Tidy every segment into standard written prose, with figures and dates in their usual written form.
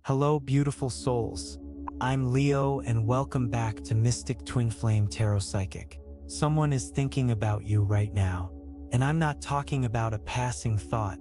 Hello, beautiful souls. I'm Leo, and welcome back to Mystic Twinflame Tarot Psychic. Someone is thinking about you right now, and I'm not talking about a passing thought.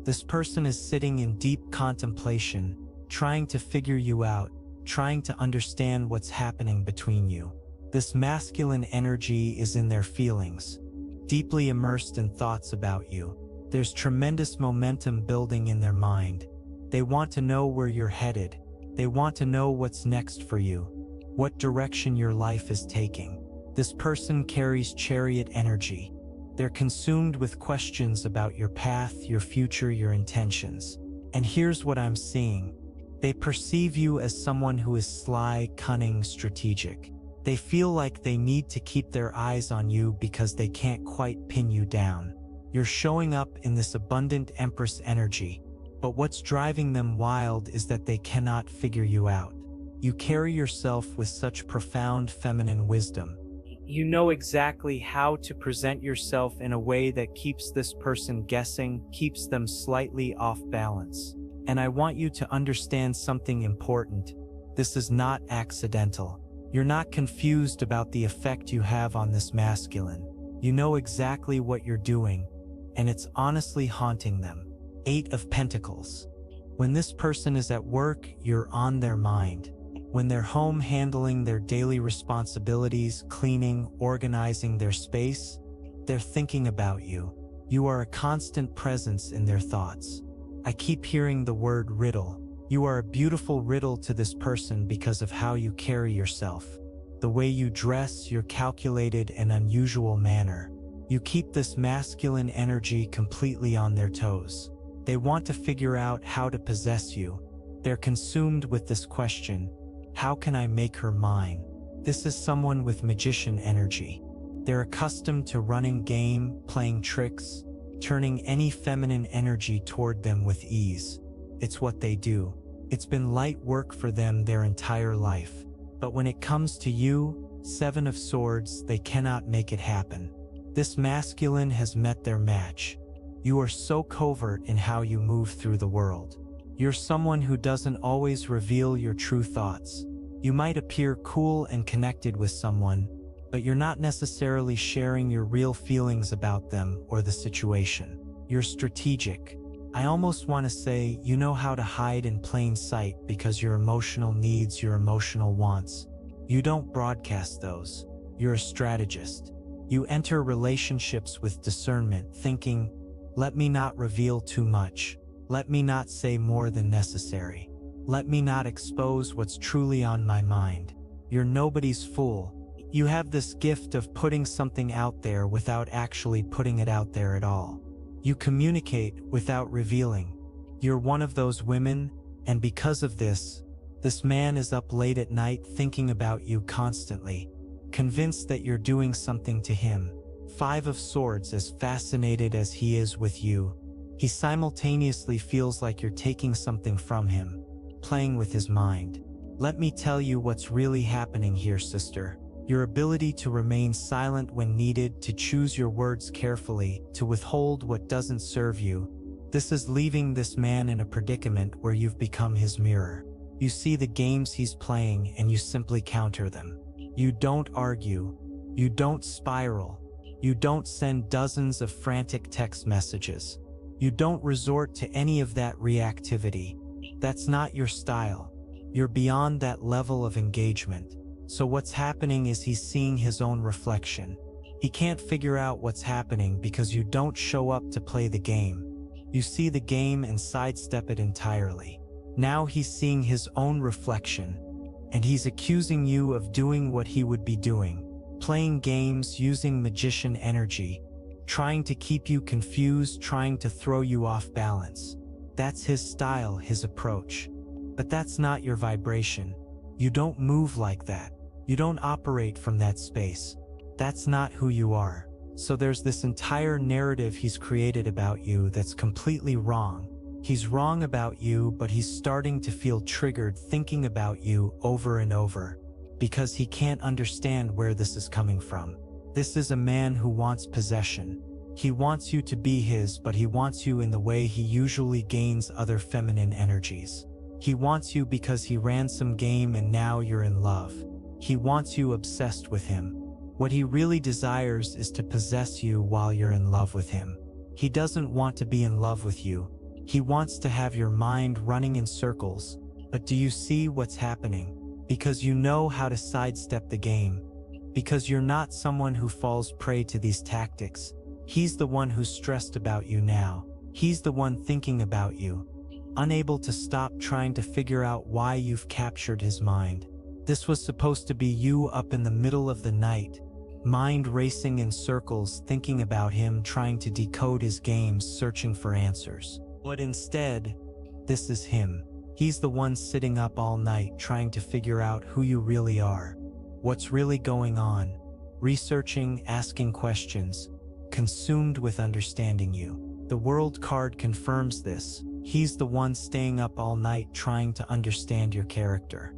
This person is sitting in deep contemplation, trying to figure you out, trying to understand what's happening between you. This masculine energy is in their feelings, deeply immersed in thoughts about you. There's tremendous momentum building in their mind. They want to know where you're headed. They want to know what's next for you, what direction your life is taking. This person carries chariot energy. They're consumed with questions about your path, your future, your intentions. And here's what I'm seeing. They perceive you as someone who is sly, cunning, strategic. They feel like they need to keep their eyes on you because they can't quite pin you down. You're showing up in this abundant Empress energy. But what's driving them wild is that they cannot figure you out. You carry yourself with such profound feminine wisdom. You know exactly how to present yourself in a way that keeps this person guessing, keeps them slightly off balance. And I want you to understand something important. This is not accidental. You're not confused about the effect you have on this masculine. You know exactly what you're doing, and it's honestly haunting them. 8 of Pentacles. When this person is at work, you're on their mind. When they're home handling their daily responsibilities, cleaning, organizing their space, they're thinking about you. You are a constant presence in their thoughts. I keep hearing the word riddle. You are a beautiful riddle to this person because of how you carry yourself. The way you dress, your calculated and unusual manner. You keep this masculine energy completely on their toes. They want to figure out how to possess you. They're consumed with this question: how can I make her mine? This is someone with magician energy. They're accustomed to running game, playing tricks, turning any feminine energy toward them with ease. It's what they do. It's been light work for them their entire life. But when it comes to you, 7 of Swords, they cannot make it happen. This masculine has met their match. You are so covert in how you move through the world. You're someone who doesn't always reveal your true thoughts. You might appear cool and connected with someone, but you're not necessarily sharing your real feelings about them or the situation. You're strategic. I almost want to say you know how to hide in plain sight because your emotional needs, your emotional wants. You don't broadcast those. You're a strategist. You enter relationships with discernment, thinking, let me not reveal too much. Let me not say more than necessary. Let me not expose what's truly on my mind. You're nobody's fool. You have this gift of putting something out there without actually putting it out there at all. You communicate without revealing. You're one of those women, and because of this man is up late at night thinking about you constantly, convinced that you're doing something to him. 5 of Swords, as fascinated as he is with you, he simultaneously feels like you're taking something from him, playing with his mind. Let me tell you what's really happening here, sister. Your ability to remain silent when needed, to choose your words carefully, to withhold what doesn't serve you. This is leaving this man in a predicament where you've become his mirror. You see the games he's playing and you simply counter them. You don't argue. You don't spiral. You don't send dozens of frantic text messages. You don't resort to any of that reactivity. That's not your style. You're beyond that level of engagement. So what's happening is he's seeing his own reflection. He can't figure out what's happening because you don't show up to play the game. You see the game and sidestep it entirely. Now he's seeing his own reflection, and he's accusing you of doing what he would be doing. Playing games, using magician energy, trying to keep you confused, trying to throw you off balance. That's his style, his approach. But that's not your vibration. You don't move like that. You don't operate from that space. That's not who you are. So there's this entire narrative he's created about you that's completely wrong. He's wrong about you, but he's starting to feel triggered thinking about you over and over, because he can't understand where this is coming from. This is a man who wants possession. He wants you to be his, but he wants you in the way he usually gains other feminine energies. He wants you because he ran some game and now you're in love. He wants you obsessed with him. What he really desires is to possess you while you're in love with him. He doesn't want to be in love with you. He wants to have your mind running in circles. But do you see what's happening? Because you know how to sidestep the game. Because you're not someone who falls prey to these tactics. He's the one who's stressed about you now. He's the one thinking about you, unable to stop trying to figure out why you've captured his mind. This was supposed to be you up in the middle of the night, mind racing in circles, thinking about him, trying to decode his games, searching for answers. But instead, this is him. He's the one sitting up all night trying to figure out who you really are, what's really going on, researching, asking questions, consumed with understanding you. The World card confirms this. He's the one staying up all night trying to understand your character.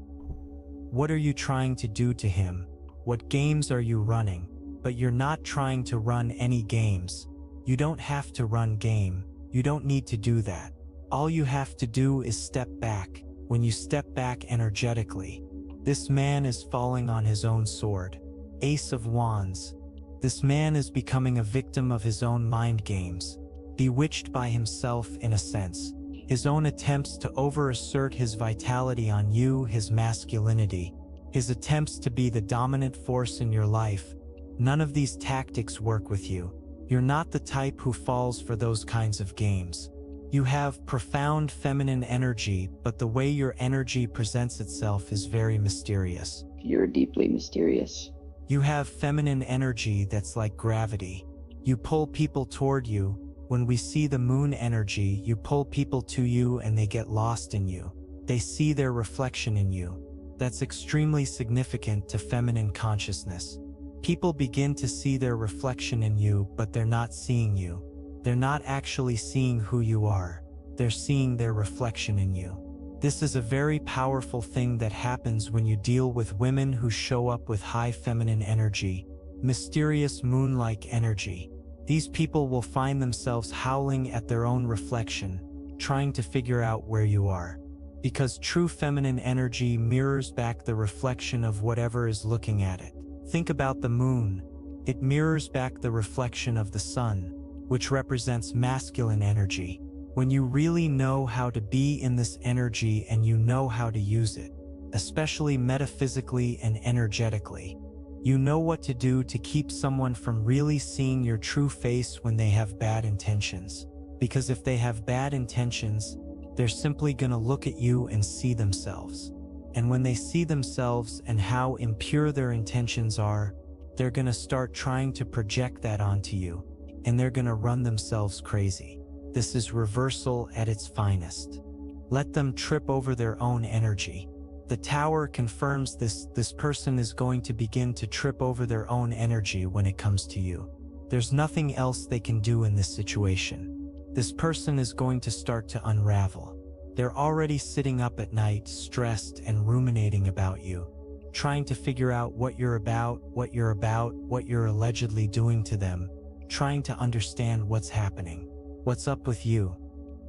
What are you trying to do to him? What games are you running? But you're not trying to run any games. You don't have to run game. You don't need to do that. All you have to do is step back. When you step back energetically, this man is falling on his own sword. Ace of Wands. This man is becoming a victim of his own mind games, bewitched by himself in a sense. His own attempts to overassert his vitality on you, his masculinity, his attempts to be the dominant force in your life. None of these tactics work with you. You're not the type who falls for those kinds of games. You have profound feminine energy, but the way your energy presents itself is very mysterious. You're deeply mysterious. You have feminine energy that's like gravity. You pull people toward you. When we see the moon energy, you pull people to you and they get lost in you. They see their reflection in you. That's extremely significant to feminine consciousness. People begin to see their reflection in you, but they're not seeing you. They're not actually seeing who you are. They're seeing their reflection in you. This is a very powerful thing that happens when you deal with women who show up with high feminine energy, mysterious moon-like energy. These people will find themselves howling at their own reflection, trying to figure out where you are. Because true feminine energy mirrors back the reflection of whatever is looking at it. Think about the moon. It mirrors back the reflection of the sun, which represents masculine energy. When you really know how to be in this energy and you know how to use it, especially metaphysically and energetically, you know what to do to keep someone from really seeing your true face when they have bad intentions. Because if they have bad intentions, they're simply gonna look at you and see themselves. And when they see themselves and how impure their intentions are, they're gonna start trying to project that onto you, and they're gonna run themselves crazy. This is reversal at its finest. Let them trip over their own energy. The Tower confirms this. This person is going to begin to trip over their own energy when it comes to you. There's nothing else they can do in this situation. This person is going to start to unravel. They're already sitting up at night, stressed and ruminating about you, trying to figure out what you're about, what you're allegedly doing to them, trying to understand what's happening. What's up with you?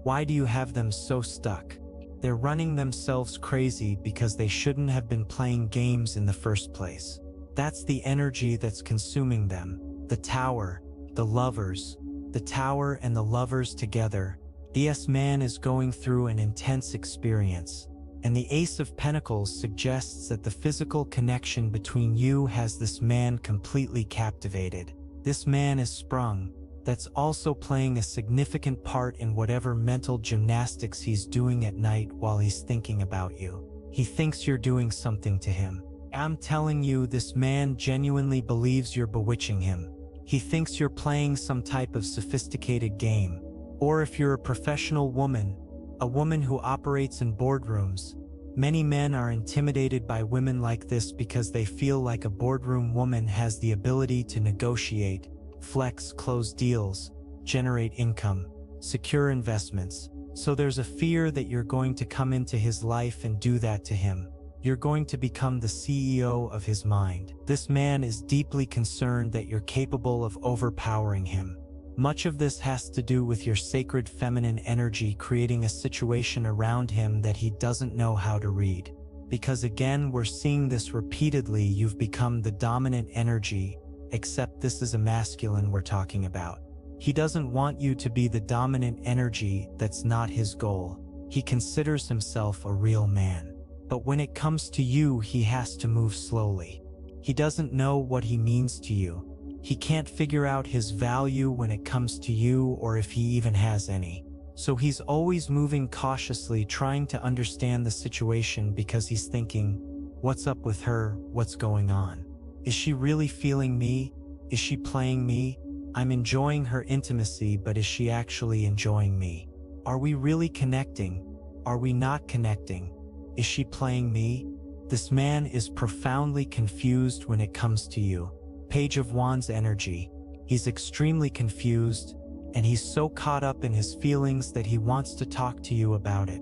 Why do you have them so stuck? They're running themselves crazy because they shouldn't have been playing games in the first place. That's the energy that's consuming them. The Tower, the lovers, the Tower and the lovers together. This man is going through an intense experience, and the Ace of Pentacles suggests that the physical connection between you has this man completely captivated. This man is sprung. That's also playing a significant part in whatever mental gymnastics he's doing at night while he's thinking about you. He thinks you're doing something to him. I'm telling you, this man genuinely believes you're bewitching him. He thinks you're playing some type of sophisticated game. Or if you're a professional woman, a woman who operates in boardrooms, many men are intimidated by women like this because they feel like a boardroom woman has the ability to negotiate, flex, close deals, generate income, secure investments. So there's a fear that you're going to come into his life and do that to him. You're going to become the CEO of his mind. This man is deeply concerned that you're capable of overpowering him. Much of this has to do with your sacred feminine energy creating a situation around him that he doesn't know how to read. Because again, we're seeing this repeatedly, you've become the dominant energy, except this is a masculine we're talking about. He doesn't want you to be the dominant energy, that's not his goal. He considers himself a real man. But when it comes to you, he has to move slowly. He doesn't know what he means to you. He can't figure out his value when it comes to you or if he even has any. So he's always moving cautiously, trying to understand the situation because he's thinking, what's up with her? What's going on? Is she really feeling me? Is she playing me? I'm enjoying her intimacy, but is she actually enjoying me? Are we really connecting? Are we not connecting? Is she playing me? This man is profoundly confused when it comes to you. Page of Wands energy. He's extremely confused, and he's so caught up in his feelings that he wants to talk to you about it.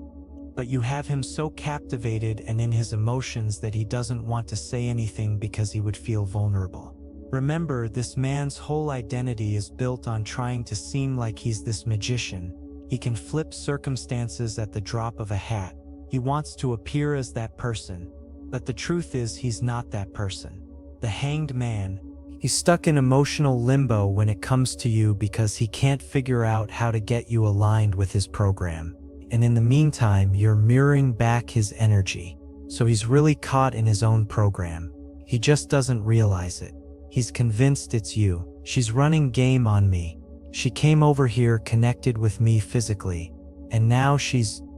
But you have him so captivated and in his emotions that he doesn't want to say anything because he would feel vulnerable. Remember, this man's whole identity is built on trying to seem like he's this magician. He can flip circumstances at the drop of a hat. He wants to appear as that person, but the truth is he's not that person. The Hanged Man. He's stuck in emotional limbo when it comes to you because he can't figure out how to get you aligned with his program. And in the meantime, you're mirroring back his energy. So he's really caught in his own program. He just doesn't realize it. He's convinced it's you. She's running game on me. She came over here, connected with me physically. And now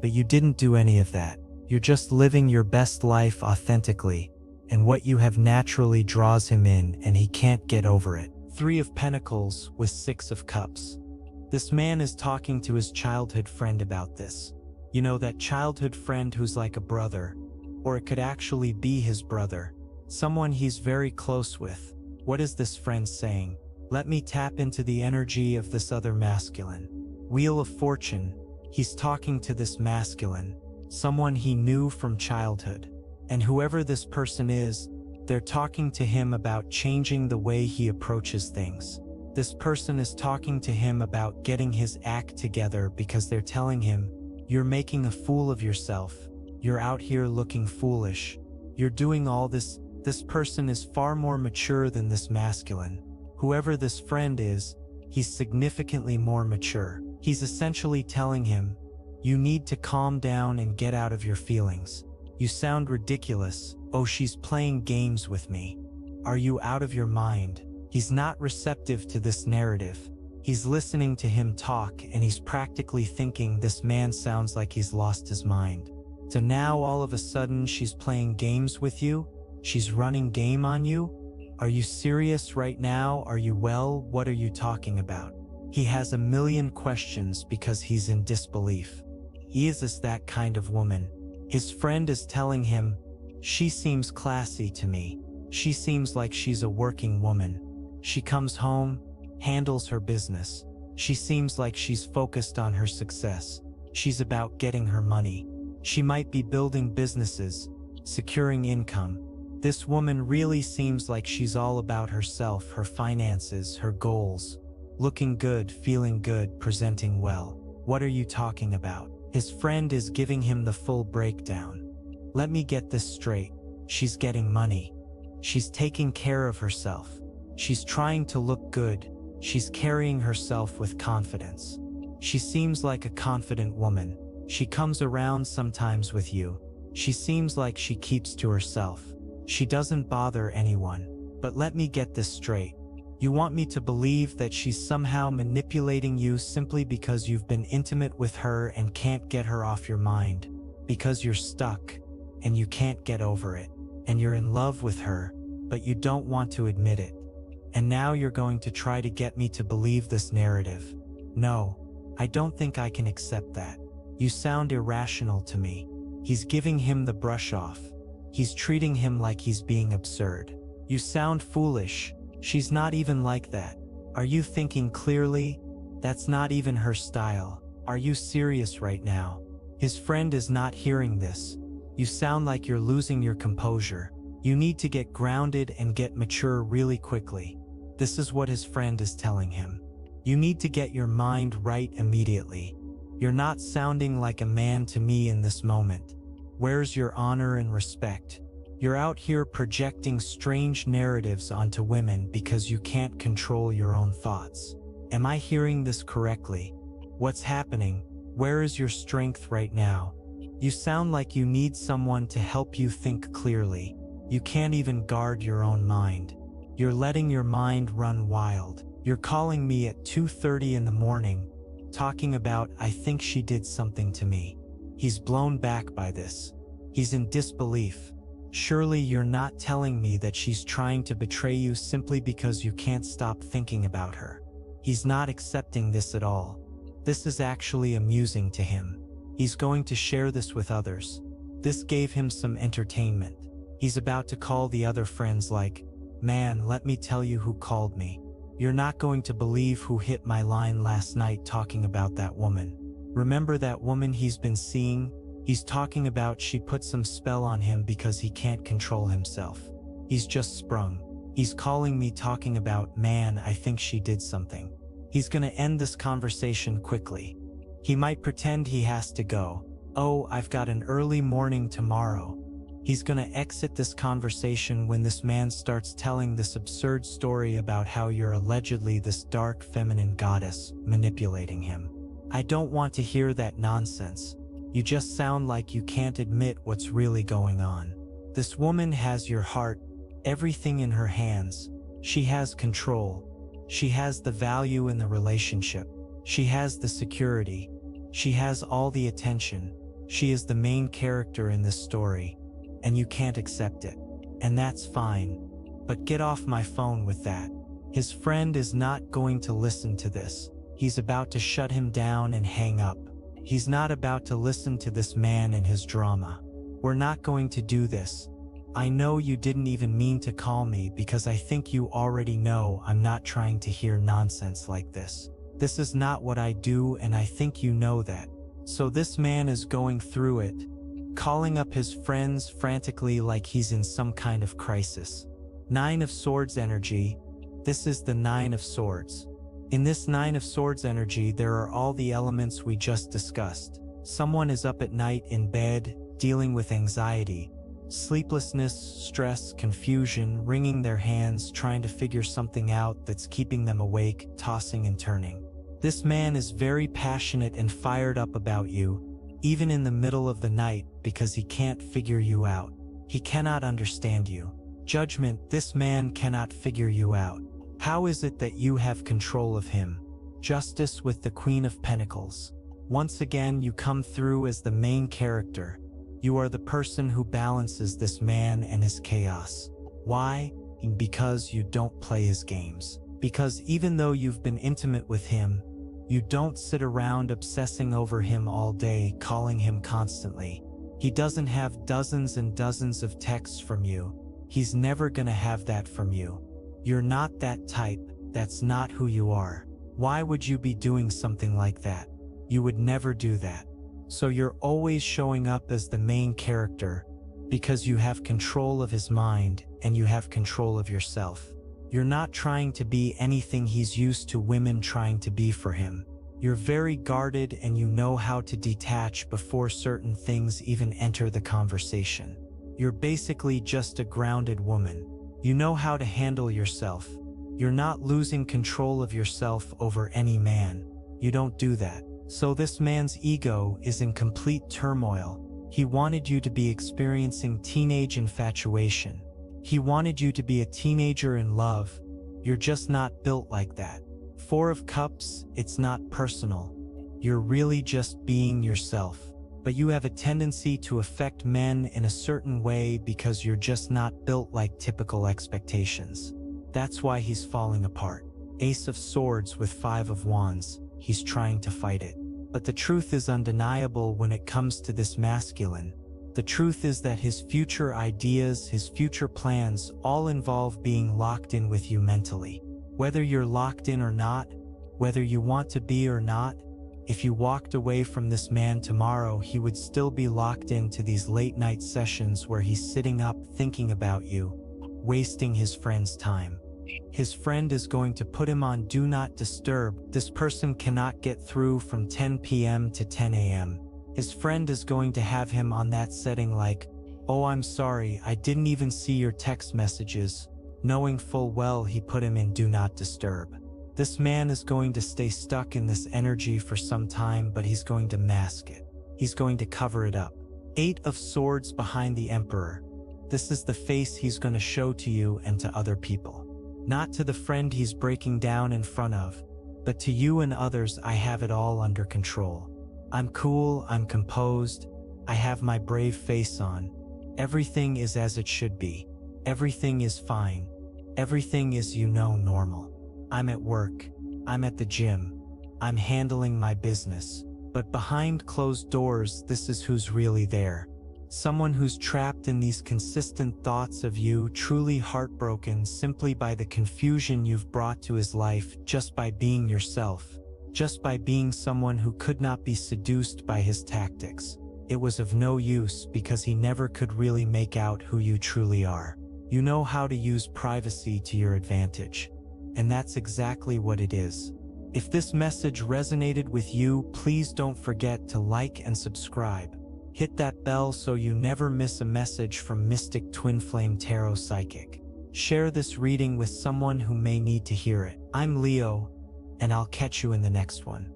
but you didn't do any of that. You're just living your best life authentically. And what you have naturally draws him in, and he can't get over it. 3 of Pentacles with 6 of Cups. This man is talking to his childhood friend about this. You know, that childhood friend who's like a brother, or it could actually be his brother, someone he's very close with. What is this friend saying? Let me tap into the energy of this other masculine. Wheel of Fortune. He's talking to this masculine, someone he knew from childhood. And whoever this person is, they're talking to him about changing the way he approaches things. This person is talking to him about getting his act together because they're telling him, you're making a fool of yourself. You're out here looking foolish. You're doing all this. This person is far more mature than this masculine. Whoever this friend is, he's significantly more mature. He's essentially telling him, you need to calm down and get out of your feelings. You sound ridiculous. Oh, she's playing games with me. Are you out of your mind? He's not receptive to this narrative. He's listening to him talk and he's practically thinking this man sounds like he's lost his mind. So now all of a sudden she's playing games with you? She's running game on you? Are you serious right now? Are you well? What are you talking about? He has a million questions because he's in disbelief. Is that kind of woman? His friend is telling him, she seems classy to me. She seems like she's a working woman. She comes home, handles her business. She seems like she's focused on her success. She's about getting her money. She might be building businesses, securing income. This woman really seems like she's all about herself, her finances, her goals. Looking good, feeling good, presenting well. What are you talking about? His friend is giving him the full breakdown. Let me get this straight. She's getting money. She's taking care of herself. She's trying to look good. She's carrying herself with confidence. She seems like a confident woman. She comes around sometimes with you. She seems like she keeps to herself. She doesn't bother anyone. But let me get this straight. You want me to believe that she's somehow manipulating you simply because you've been intimate with her and can't get her off your mind, because you're stuck and you can't get over it, and you're in love with her, but you don't want to admit it. And now you're going to try to get me to believe this narrative. No, I don't think I can accept that. You sound irrational to me. He's giving him the brush off. He's treating him like he's being absurd. You sound foolish. She's not even like that. Are you thinking clearly? That's not even her style. Are you serious right now? His friend is not hearing this. You sound like you're losing your composure. You need to get grounded and get mature really quickly. This is what his friend is telling him. You need to get your mind right immediately. You're not sounding like a man to me in this moment. Where's your honor and respect? You're out here projecting strange narratives onto women because you can't control your own thoughts. Am I hearing this correctly? What's happening? Where is your strength right now? You sound like you need someone to help you think clearly. You can't even guard your own mind. You're letting your mind run wild. You're calling me at 2:30 in the morning, talking about, I think she did something to me. He's blown back by this. He's in disbelief. Surely you're not telling me that she's trying to betray you simply because you can't stop thinking about her. He's not accepting this at all. This is actually amusing to him. He's going to share this with others. This gave him some entertainment. He's about to call the other friends like, man, let me tell you who called me. You're not going to believe who hit my line last night talking about that woman. Remember that woman he's been seeing? He's talking about she put some spell on him because he can't control himself. He's just sprung. He's calling me talking about, man, I think she did something. He's gonna end this conversation quickly. He might pretend he has to go. Oh, I've got an early morning tomorrow. He's gonna exit this conversation when this man starts telling this absurd story about how you're allegedly this dark feminine goddess manipulating him. I don't want to hear that nonsense. You just sound like you can't admit what's really going on. This woman has your heart, everything in her hands. She has control. She has the value in the relationship. She has the security. She has all the attention. She is the main character in this story. And you can't accept it. And that's fine. But get off my phone with that. His friend is not going to listen to this. He's about to shut him down and hang up. He's not about to listen to this man and his drama. We're not going to do this. I know you didn't even mean to call me because I think you already know I'm not trying to hear nonsense like this. This is not what I do, and I think you know that. So this man is going through it, calling up his friends frantically like he's in some kind of crisis. 9 of Swords energy. This is the 9 of Swords. In this 9 of Swords energy, there are all the elements we just discussed. Someone is up at night in bed, dealing with anxiety, sleeplessness, stress, confusion, wringing their hands, trying to figure something out that's keeping them awake, tossing and turning. This man is very passionate and fired up about you, even in the middle of the night, because he can't figure you out. He cannot understand you. Judgment, this man cannot figure you out. How is it that you have control of him? Justice with the Queen of Pentacles. Once again, you come through as the main character. You are the person who balances this man and his chaos. Why? Because you don't play his games. Because even though you've been intimate with him, you don't sit around obsessing over him all day, calling him constantly. He doesn't have dozens and dozens of texts from you. He's never gonna have that from you. You're not that type. That's not who you are. Why would you be doing something like that? You would never do that. So you're always showing up as the main character because you have control of his mind and you have control of yourself. You're not trying to be anything he's used to women trying to be for him. You're very guarded and you know how to detach before certain things even enter the conversation. You're basically just a grounded woman. You know how to handle yourself. You're not losing control of yourself over any man. You don't do that. So this man's ego is in complete turmoil. He wanted you to be experiencing teenage infatuation. He wanted you to be a teenager in love. You're just not built like that. 4 of Cups, it's not personal. You're really just being yourself. But you have a tendency to affect men in a certain way because you're just not built like typical expectations. That's why he's falling apart. Ace of Swords with 5 of Wands. He's trying to fight it. But the truth is undeniable when it comes to this masculine. The truth is that his future ideas, his future plans all involve being locked in with you mentally. Whether you're locked in or not, whether you want to be or not, if you walked away from this man tomorrow, he would still be locked into these late night sessions where he's sitting up thinking about you, wasting his friend's time. His friend is going to put him on Do Not Disturb. This person cannot get through from 10 p.m. to 10 a.m. His friend is going to have him on that setting like, "Oh, I'm sorry, I didn't even see your text messages," knowing full well he put him in Do Not Disturb. This man is going to stay stuck in this energy for some time, but he's going to mask it. He's going to cover it up. 8 of Swords behind the Emperor. This is the face he's going to show to you and to other people. Not to the friend he's breaking down in front of, but to you and others. "I have it all under control. I'm cool, I'm composed, I have my brave face on. Everything is as it should be. Everything is fine. Everything is, normal. I'm at work. I'm at the gym. I'm handling my business." But behind closed doors, this is who's really there. Someone who's trapped in these consistent thoughts of you, truly heartbroken simply by the confusion you've brought to his life, just by being yourself, just by being someone who could not be seduced by his tactics. It was of no use because he never could really make out who you truly are. You know how to use privacy to your advantage. And that's exactly what it is. If this message resonated with you, please don't forget to like and subscribe. Hit that bell so you never miss a message from Mystic Twinflame Tarot Psychic. Share this reading with someone who may need to hear it. I'm Leo, and I'll catch you in the next one.